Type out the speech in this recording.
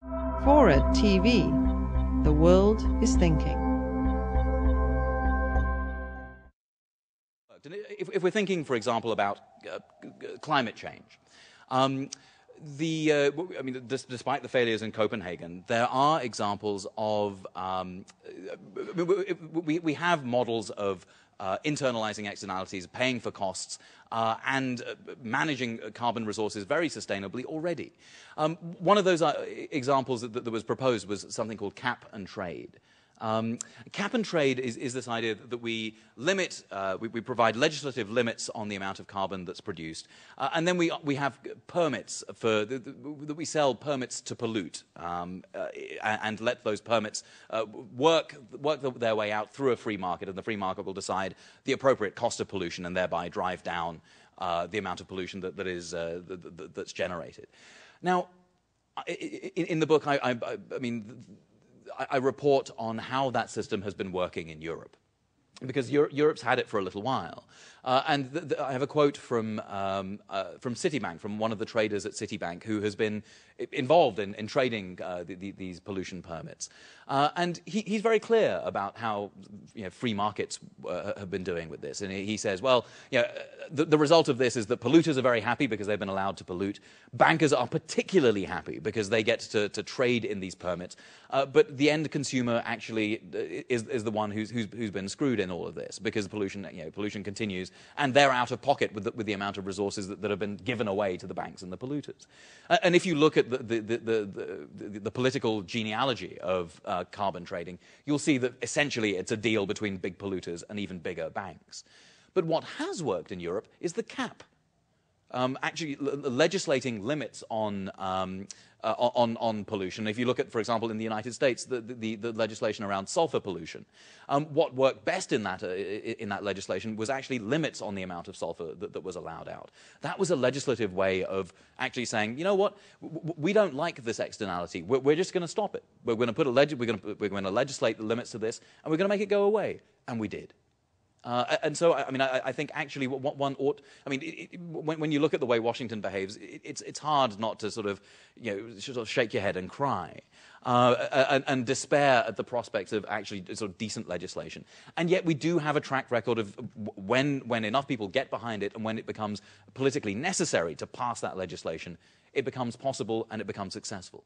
Fora TV. The world is thinking. If we're thinking, for example, about climate change, despite the failures in Copenhagen, there are examples of we have models of internalizing externalities, paying for costs, and managing carbon resources very sustainably already. One of those examples that was proposed was something called cap and trade. Cap and trade is this idea that we limit, we provide legislative limits on the amount of carbon that's produced, and then we have permits that we sell permits to pollute, and let those permits work their way out through a free market, and the free market will decide the appropriate cost of pollution and thereby drive down the amount of pollution that's generated. Now, in the book, I report on how that system has been working in Europe, because Europe's had it for a little while. And I have a quote from Citibank, from one of the traders at Citibank, who has been involved in trading these pollution permits. And he's very clear about how free markets have been doing with this. And he says, well, the result of this is that polluters are very happy because they've been allowed to pollute. Bankers are particularly happy because they get to trade in these permits. But the end consumer actually is the one who's been screwed in all of this, because pollution continues, and they're out of pocket with the amount of resources that have been given away to the banks and the polluters. And if you look at the political genealogy of carbon trading, you'll see that essentially it's a deal between big polluters and even bigger banks. But what has worked in Europe is the cap. Actually legislating limits on pollution. If you look at, for example, in the United States, the legislation around sulfur pollution, what worked best in that legislation was actually limits on the amount of sulfur that was allowed out. That was a legislative way of actually saying, you know what, we don't like this externality. We're just going to stop it. We're going to legislate the limits to this, and we're going to make it go away, and we did. And so, I think actually what one ought, when you look at the way Washington behaves, it's hard not to sort of shake your head and cry, and despair at the prospects of actually sort of decent legislation. And yet we do have a track record of when enough people get behind it and when it becomes politically necessary to pass that legislation, it becomes possible and it becomes successful.